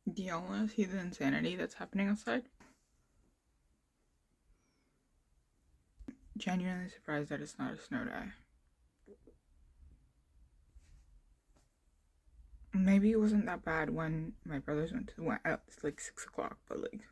Do y'all want to see the insanity that's happening outside? Genuinely surprised that it's not a snow day. Maybe it wasn't that bad when my brothers went out. It's like 6 o'clock, but like.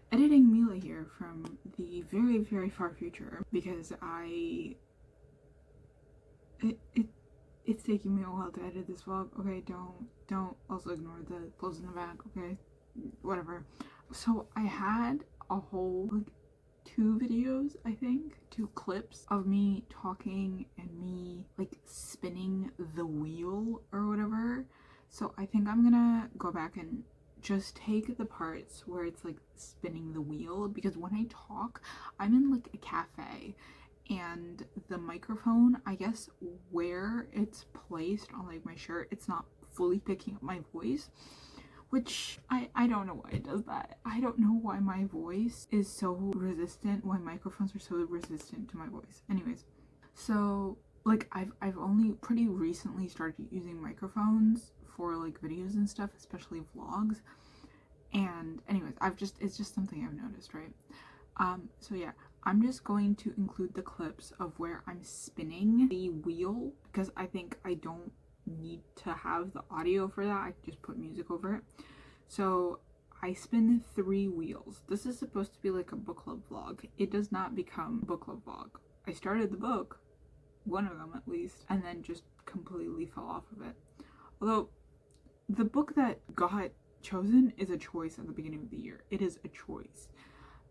Editing Mila here from the very, very far future because it's taking me a while to edit this vlog. Okay, don't also ignore the clothes in the back, okay? Whatever. So I had a whole, like, 2 videos, I think, 2 clips of me talking and me, like, spinning the wheel or whatever. So I think I'm gonna go back and just take the parts where it's like spinning the wheel, because when I talk, I'm in like a cafe and the microphone, I guess where it's placed on like my shirt, it's not fully picking up my voice, which I don't know why it does that. I don't know why my voice is so resistant, why microphones are so resistant to my voice. Anyways, so like I've only pretty recently started using microphones for like videos and stuff, especially vlogs. And anyways, it's just something I've noticed, right? So yeah, I'm just going to include the clips of where I'm spinning the wheel because I think I don't need to have the audio for that. I can just put music over it. So I spin 3 wheels. This is supposed to be like a book club vlog. It does not become a book club vlog. I started the book, one of them at least, and then just completely fell off of it. Although the book that got chosen is a choice at the beginning of the year. It is a choice.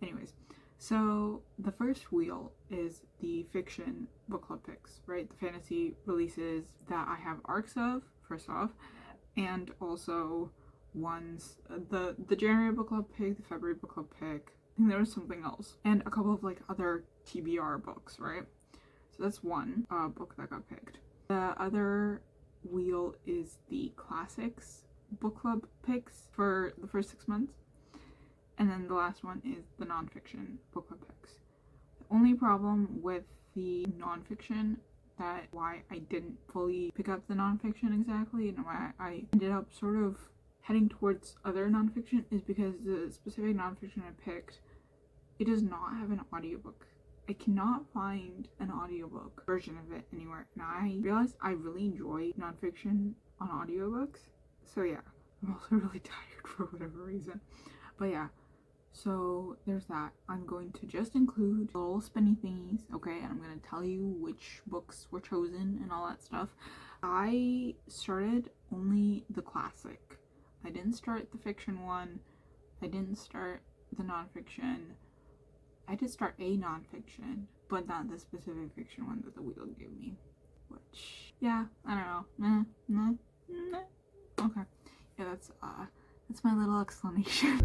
Anyways, so the first wheel is the fiction book club picks, right? The fantasy releases that I have arcs of, first off, and also ones, the January book club pick, the February book club pick, I think there was something else, and a couple of like other TBR books, right? So that's one book that got picked. The other wheel is the classics book club picks for the first 6 months, and then the last one is the nonfiction book club picks. The only problem with the nonfiction, that why I didn't fully pick up the nonfiction exactly and why I ended up sort of heading towards other nonfiction, is because the specific nonfiction I picked, it does not have an audiobook. I cannot find an audiobook version of it anywhere, and I realized I really enjoy nonfiction on audiobooks. So yeah, I'm also really tired for whatever reason. But yeah, so there's that. I'm going to just include little spinny thingies, okay? And I'm going to tell you which books were chosen and all that stuff. I started only the classic. I didn't start the fiction one. I didn't start the nonfiction. I did start a nonfiction, but not the specific fiction one that the wheel gave me. Which, yeah, I don't know. Okay. Yeah, that's my little explanation.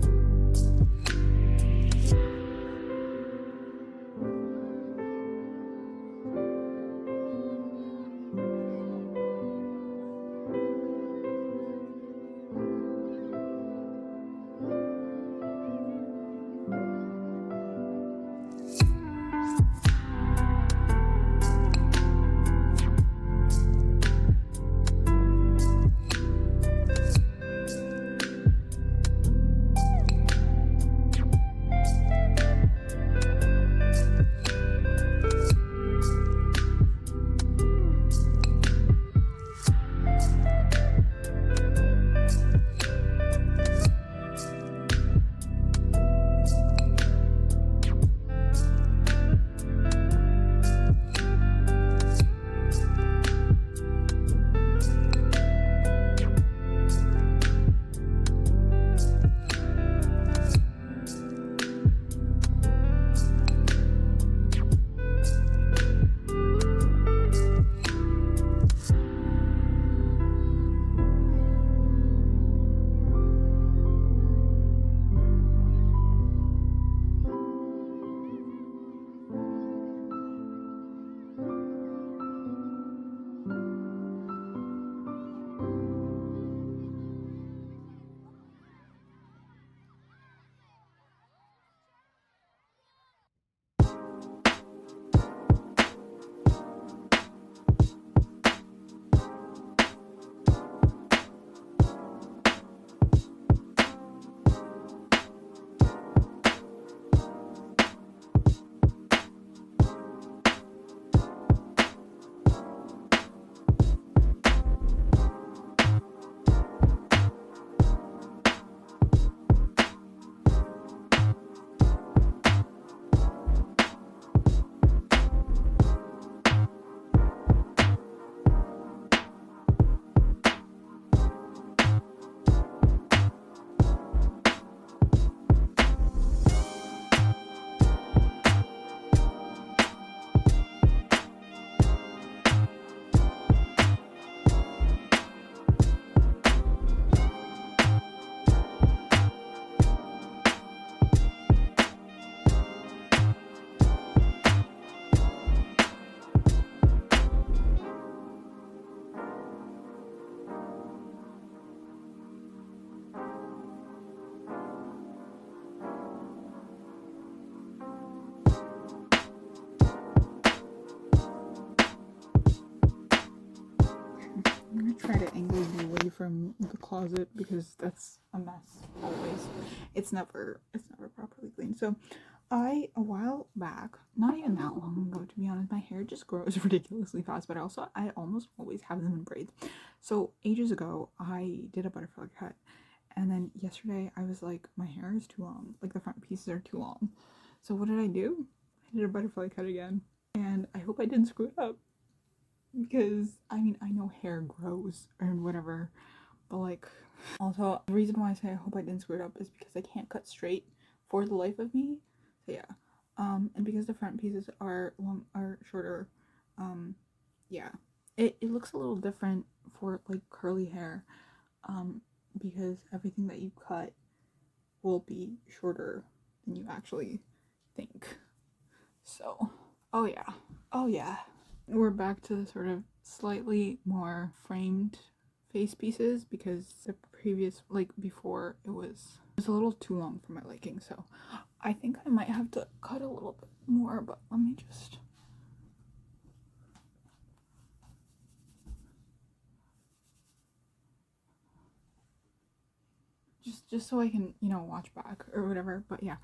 closet because that's a mess always. It's never properly cleaned. So a while back, not even that long ago to be honest, my hair just grows ridiculously fast, but I almost always have them in braids. So ages ago I did a butterfly cut, and then yesterday I was like, my hair is too long, like the front pieces are too long. So what did I do? I did a butterfly cut again, and I hope I didn't screw it up, because I mean, I know hair grows or whatever, but like, also the reason why I say I hope I didn't screw it up is because I can't cut straight for the life of me. So yeah, and because the front pieces are shorter, yeah, it looks a little different for like curly hair, because everything that you cut will be shorter than you actually think. So, oh yeah, we're back to the sort of slightly more framed face pieces, because the previous, like before, it was a little too long for my liking. So I think I might have to cut a little bit more, but let me just so I can, you know, watch back or whatever. But yeah,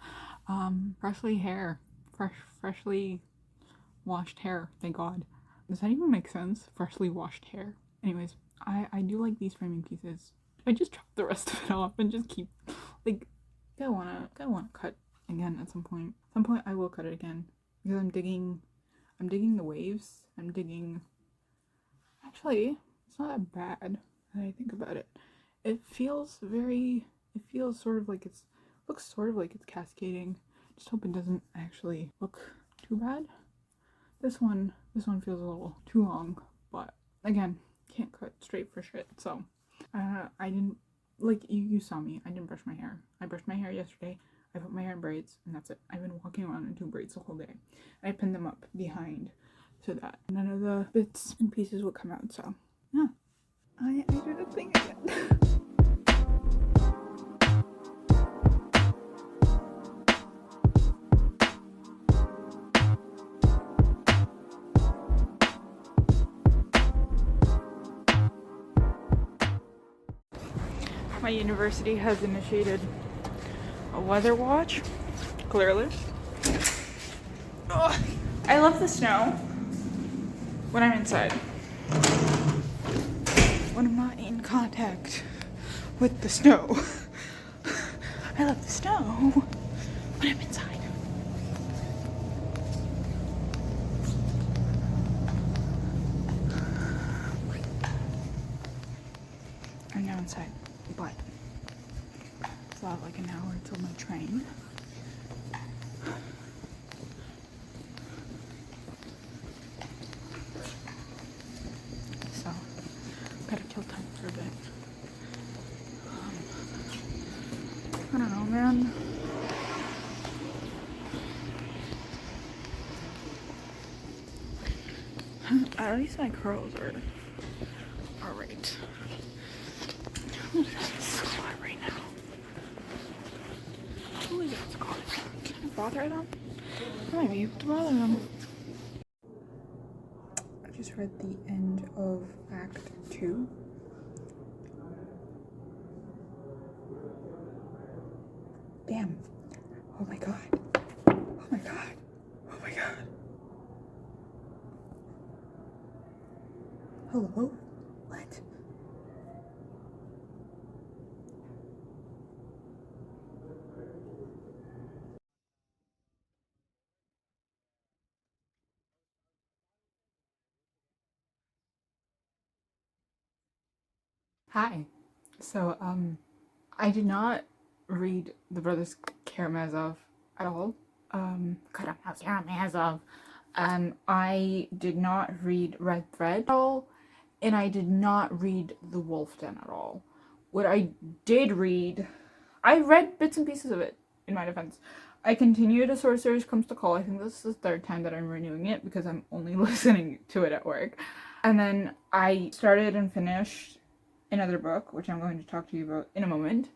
freshly washed hair, thank God. Does that even make sense? Freshly washed hair. Anyways, I do like these framing pieces. I just chop the rest of it off and just keep, like, I wanna cut again at some point. At some point I will cut it again, because I'm digging the waves. Actually, it's not that bad that I think about it. It feels sort of like looks sort of like it's cascading. Just hope it doesn't actually look too bad. This one feels a little too long, but again, can't cut straight for shit. So I didn't, like, you saw me, I didn't brush my hair. I brushed my hair yesterday, I put my hair in braids, and that's it. I've been walking around in 2 braids the whole day. I pinned them up behind so that none of the bits and pieces would come out. So yeah, I did a thing again. My university has initiated a weather watch, clearly. Ugh. I love the snow when I'm inside. When I'm not in contact with the snow. I love the snow when I'm inside. I'm now inside, but it's about like an hour until my train. So, gotta kill time for a bit. I don't know, man. At least my curls are right. Who's that squad right now? Who is that squad? Can I bother them? I might be able to bother them. I just read the end of Act 2. Damn. Oh my god. Oh my god. Oh my god. Hello? What? Hi. So, I did not read the Brothers Karamazov at all. Karamazov. I did not read Red Thread at all, and I did not read The Wolf Den at all. What I did read, I read bits and pieces of it, in my defense. I continued A Sorcerer's Comes to Call. I think this is the 3rd time that I'm renewing it, because I'm only listening to it at work. And then I started and finished another book, which I'm going to talk to you about in a moment.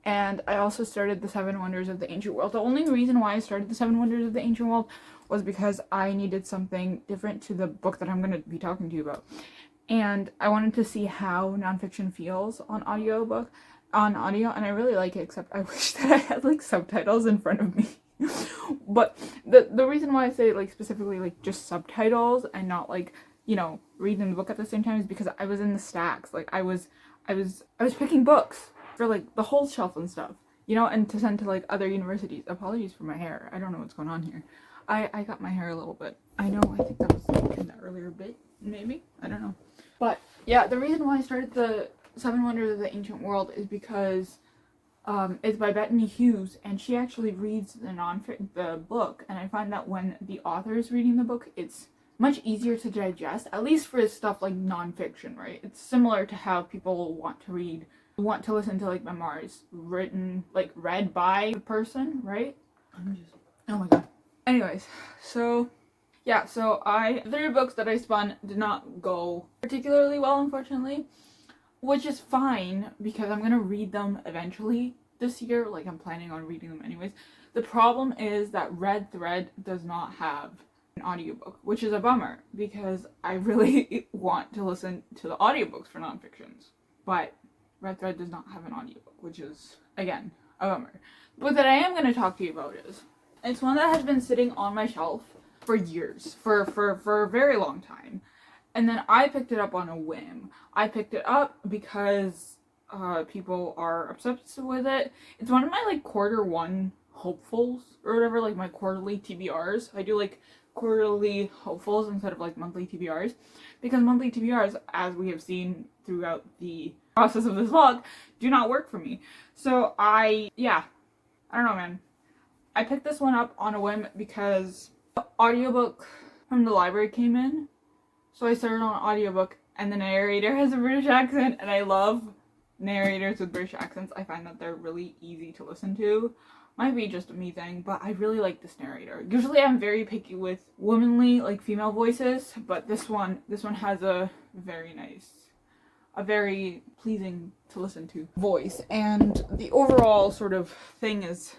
And I also started The 7 Wonders of the Ancient World. The only reason why I started The 7 Wonders of the Ancient World was because I needed something different to the book that I'm going to be talking to you about. and I wanted to see how nonfiction feels on audio, and I really like it, except I wish that I had like subtitles in front of me. But the reason why I say like specifically like just subtitles and not like, you know, reading the book at the same time is because I was in the stacks. Like I was picking books for like the whole shelf and stuff, you know, and to send to like other universities. Apologies for my hair. I don't know what's going on here. I got my hair a little bit. I know, I think that was like in the earlier bit, maybe? I don't know. But yeah, the reason why I started the Seven Wonders of the Ancient World is because it's by Bettany Hughes, and she actually reads the book, and I find that when the author is reading the book, it's much easier to digest, at least for stuff like nonfiction, right? It's similar to how people want to listen to like memoirs read by a person, right? Oh my god. Anyways, so yeah, so the 3 books that I spun did not go particularly well, unfortunately, which is fine because I'm gonna read them eventually this year. Like, I'm planning on reading them anyways. The problem is that Red Thread does not have an audiobook, which is a bummer because I really want to listen to the audiobooks for nonfictions. But Red Thread does not have an audiobook, which is, again, a bummer. But that I am going to talk to you about is, it's one that has been sitting on my shelf for years, for a very long time. And then I picked it up on a whim. I picked it up because people are obsessed with it. It's one of my like quarter 1 hopefuls or whatever, like my quarterly TBRs. I do like quarterly hopefuls instead of like monthly TBRs, because monthly TBRs, as we have seen throughout the process of this vlog, do not work for me. So I don't know, man. I picked this one up on a whim because the audiobook from the library came in. So I started on audiobook, and the narrator has a British accent, and I love narrators with British accents. I find that they're really easy to listen to. Might be just a me thing, but I really like this narrator. Usually I'm very picky with womanly, like female voices, but this one has a very nice, a very pleasing to listen to voice. And the overall sort of thing is,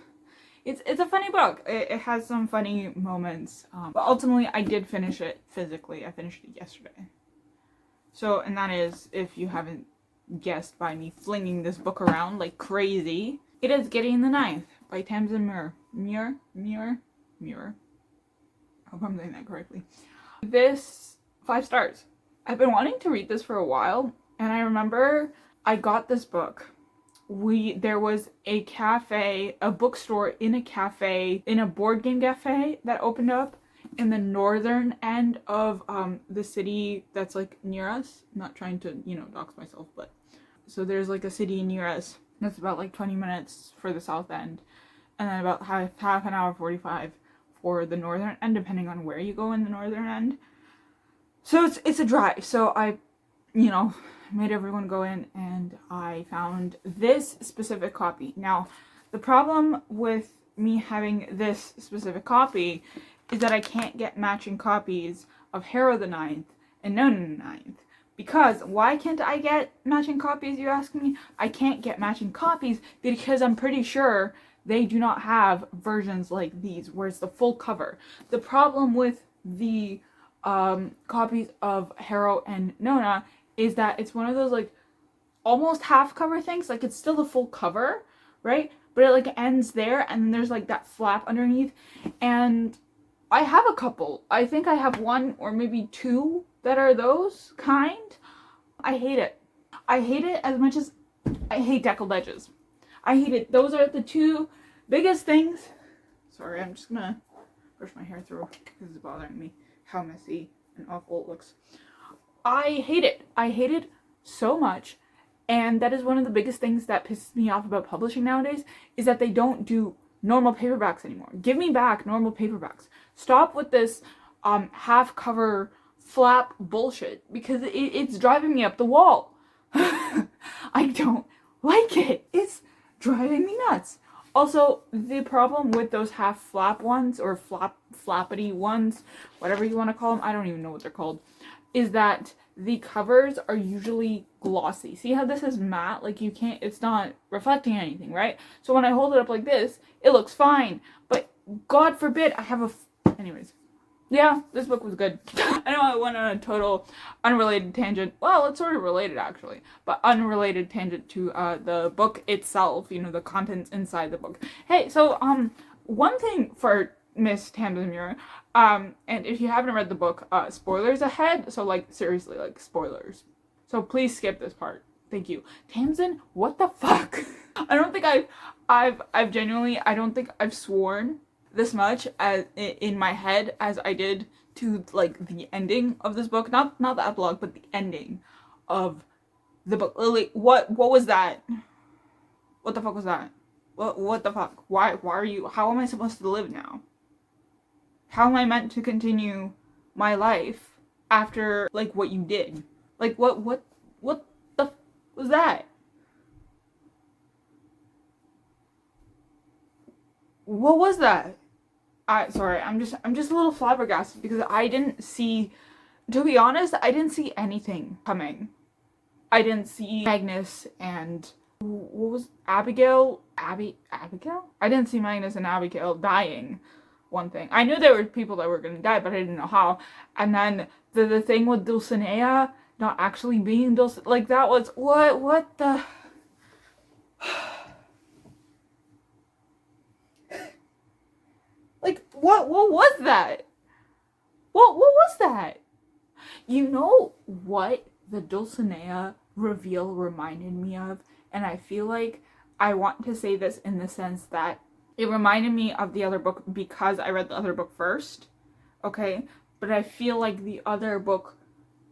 it's a funny book. It has some funny moments, but ultimately I did finish it physically. I finished it yesterday. So, and that is, if you haven't guessed by me flinging this book around like crazy, it is Gideon the Ninth by Tamsyn Muir. Muir. I hope I'm saying that correctly. This, 5 stars. I've been wanting to read this for a while, and I remember I got this book. There was a cafe, a bookstore in a cafe, in a board game cafe that opened up in the northern end of the city that's like near us. I'm not trying to, you know, dox myself, but so there's like a city near us that's about like 20 minutes for the south end, and then about half an hour 45 for the northern end, depending on where you go in the northern end. So it's a drive. So I, you know, made everyone go in, and I found this specific copy. Now, the problem with me having this specific copy is that I can't get matching copies of Harrow the Ninth and Nona the Ninth. Because, why can't I get matching copies, you ask me? I can't get matching copies because I'm pretty sure they do not have versions like these, where it's the full cover. The problem with the copies of Harrow and Nona is that it's one of those like almost half cover things. Like, it's still the full cover, right? But it like ends there, and then there's like that flap underneath. And I have a couple. I think I have 1 or maybe 2 that are those kind. I hate it. I hate it as much as I hate deckled edges. I hate it. Those are the 2 biggest things. Sorry, I'm just gonna brush my hair through because it's bothering me how messy and awful it looks. I hate it. I hate it so much. And that is one of the biggest things that pisses me off about publishing nowadays, is that they don't do normal paperbacks anymore. Give me back normal paperbacks. Stop with this half cover flap bullshit, because it's driving me up the wall. I don't like it. It's driving me nuts. Also, the problem with those half flap ones, or flappity ones, whatever you want to call them, I don't even know what they're called, is that the covers are usually glossy. See how this is matte? Like, you can't, it's not reflecting anything, right? So when I hold it up like this, it looks fine. But God forbid I have anyways, Yeah, this book was good. I know I went on a total unrelated tangent. Well, it's sort of related actually, but unrelated tangent to the book itself, you know, the contents inside the book. Hey, so one thing for Miss Tamsyn Muir, and if you haven't read the book, spoilers ahead, so like seriously, like spoilers. So please skip this part. Thank you. Tamsyn, what the fuck? I don't think I've genuinely, I don't think I've sworn this much as in my head as I did to like the ending of this book, not the epilogue, but the ending of the book. Lily, what was that? What the fuck was that? What the fuck? Why are you? How am I supposed to live now? How am I meant to continue my life after like what you did? Like what the f was that? What was that? Sorry, I'm just a little flabbergasted because I didn't see, to be honest, I didn't see anything coming. I didn't see Magnus and what was Abigail? Abigail? I didn't see Magnus and Abigail dying. One thing. I knew there were people that were gonna die, but I didn't know how. And then the thing with Dulcinea not actually being Dulcinea, like that was what the like what was that? What was that? You know what the Dulcinea reveal reminded me of? And I feel like I want to say this in the sense that it reminded me of the other book because I read the other book first, okay? But I feel like the other book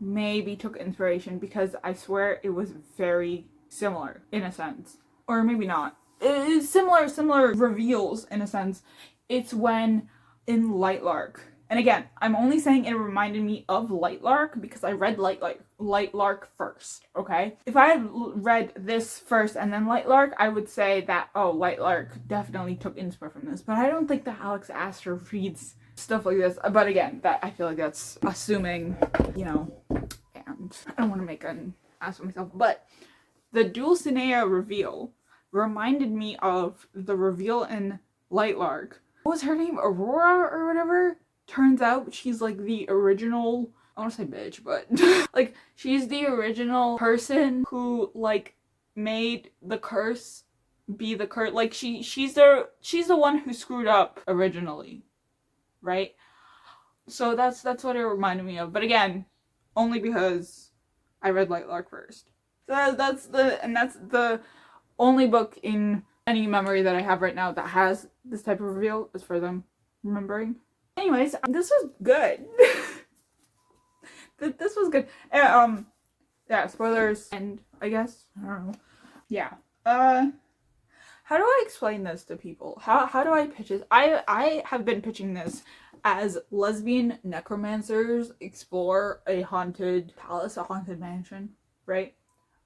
maybe took inspiration because I swear it was very similar in a sense. Or maybe not. It's similar reveals in a sense. It's when in Lightlark. And again, I'm only saying it reminded me of Lightlark because I read Lightlark first, okay? If I had read this first and then Lightlark, I would say that, oh, Lightlark definitely took inspo from this. But I don't think that Alex Astor reads stuff like this. But again, that I feel like that's assuming, you know, and I don't want to make an ass of myself. But the Dulcinea reveal reminded me of the reveal in Lightlark. What was her name? Aurora or whatever? Turns out she's like the original, I don't want to say bitch, but like she's the original person who like made the curse be the curse. Like she's the one who screwed up originally, right? So that's what it reminded me of. But again, only because I read Lightlark first. So that's the only book in any memory that I have right now that has this type of reveal is for them remembering. Anyways, this was good. This was good. Yeah, spoilers, and I guess, I don't know. Yeah. How do I explain this to people? How do I pitch it? I have been pitching this as lesbian necromancers explore a haunted palace, a haunted mansion, right?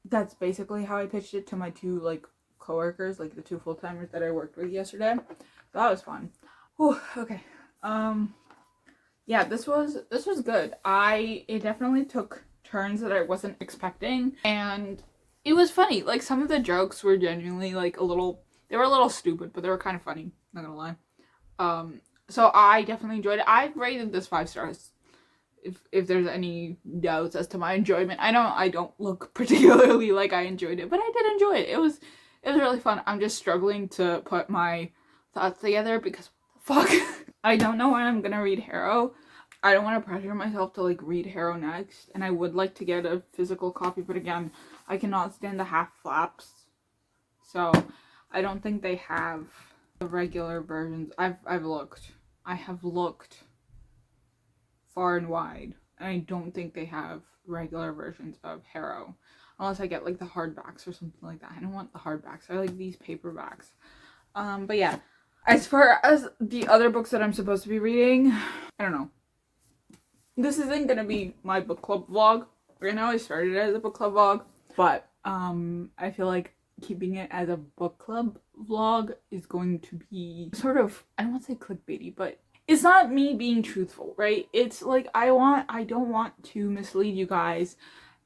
That's basically how I pitched it to my two, like, coworkers, like the two full-timers that I worked with yesterday. So that was fun. Whew, okay. Yeah, this was good. It definitely took turns that I wasn't expecting, and it was funny. Like, some of the jokes were genuinely like they were a little stupid, but they were kind of funny, not gonna lie. So I definitely enjoyed it. I rated this 5 stars. If there's any doubts as to my enjoyment, I don't look particularly like I enjoyed it, but I did enjoy it. It was really fun. I'm just struggling to put my thoughts together because what the fuck? I don't know when I'm gonna read Harrow. I don't want to pressure myself to like read Harrow next, and I would like to get a physical copy, but again, I cannot stand the half flaps, so I don't think they have the regular versions. I have looked far and wide, and I don't think they have regular versions of Harrow, unless I get like the hardbacks or something like that. I don't want the hardbacks. I like these paperbacks. But yeah, as far as the other books that I'm supposed to be reading, I don't know. This isn't gonna be my book club vlog. Right now I started it as a book club vlog, but I feel like keeping it as a book club vlog is going to be sort of, I don't want to say clickbaity, but it's not me being truthful, right? It's like I don't want to mislead you guys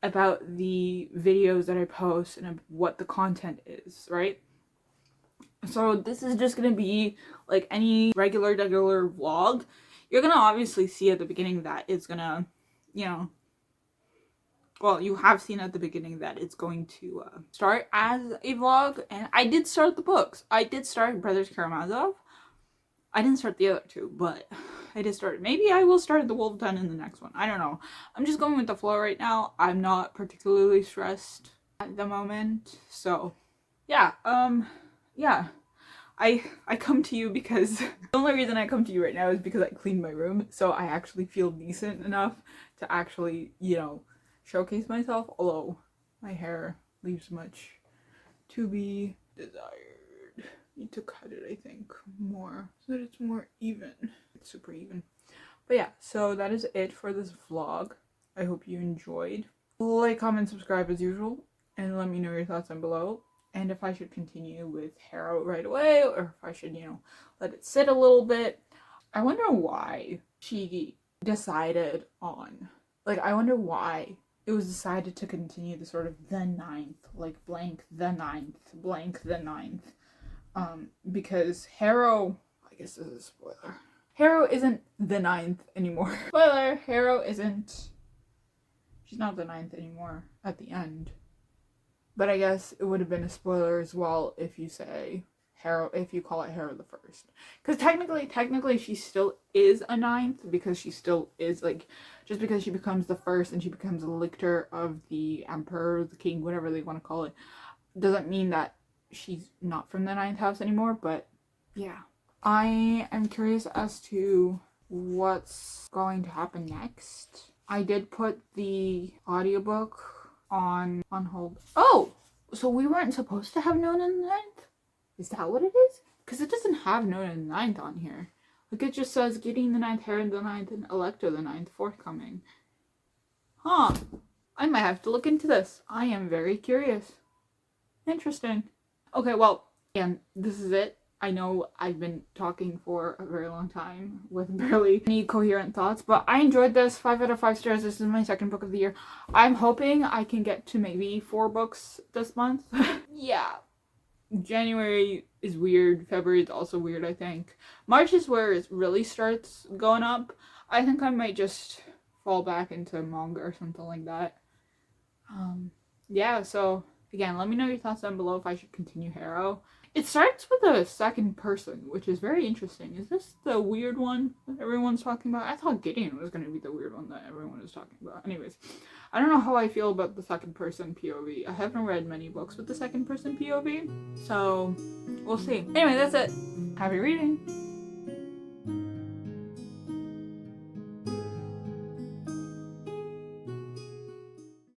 about the videos that I post and what the content is, right? So this is just gonna be like any regular vlog. you're gonna obviously see at the beginning that it's gonna, you know, well, you have seen at the beginning that it's going to start as a vlog, and I did start the books. I did start Brothers Karamazov. I didn't start the other two, but I did start. Maybe I will start the Wolf Den in the next one. I don't know. I'm just going with the flow right now. I'm not particularly stressed at the moment, so yeah. Yeah. I come to you because the only reason I come to you right now is because I cleaned my room, so I actually feel decent enough to actually, you know, showcase myself, although my hair leaves much to be desired. Need to cut it, I think, more so that it's more even. It's super even. But yeah, so that is it for this vlog. I hope you enjoyed. Like, comment, subscribe as usual, and let me know your thoughts down below. And if I should continue with Harrow right away, or if I should, you know, let it sit a little bit. I wonder why she decided on, like, I wonder why it was decided to continue the sort of the ninth, like blank the ninth, blank the ninth. Because Harrow, I guess this is a spoiler. Harrow isn't the ninth anymore. Spoiler, Harrow isn't, she's not the ninth anymore at the end. But I guess it would have been a spoiler as well if you say Harrow, if you call it Harrow the First. Because technically she still is a ninth, because she still is, like, just because she becomes the first and she becomes a lictor of the emperor, the king, whatever they want to call it, doesn't mean that she's not from the ninth house anymore. But yeah, I am curious as to what's going to happen next. I did put the audiobook on hold. Oh, so we weren't supposed to have Nona in the Ninth? Is that what it is? Because it doesn't have Nona in the Ninth on here. Like, it just says Gideon the Ninth, Herod the Ninth, and Elector the Ninth forthcoming. Huh. I might have to look into this. I am very curious. Interesting. Okay, well, again, this is it. I know I've been talking for a very long time with barely any coherent thoughts, but I enjoyed this. 5 out of 5 stars. This is my second book of the year. I'm hoping I can get to maybe 4 books this month. Yeah. January is weird. February is also weird, I think. March is where it really starts going up. I think I might just fall back into manga or something like that. Yeah, so again, let me know your thoughts down below if I should continue Harrow. It starts with a second person, which is very interesting. Is this the weird one that everyone's talking about? I thought Gideon was going to be the weird one that everyone was talking about. Anyways, I don't know how I feel about the second person POV. I haven't read many books with the second person POV, so we'll see. Anyway, that's it. Happy reading!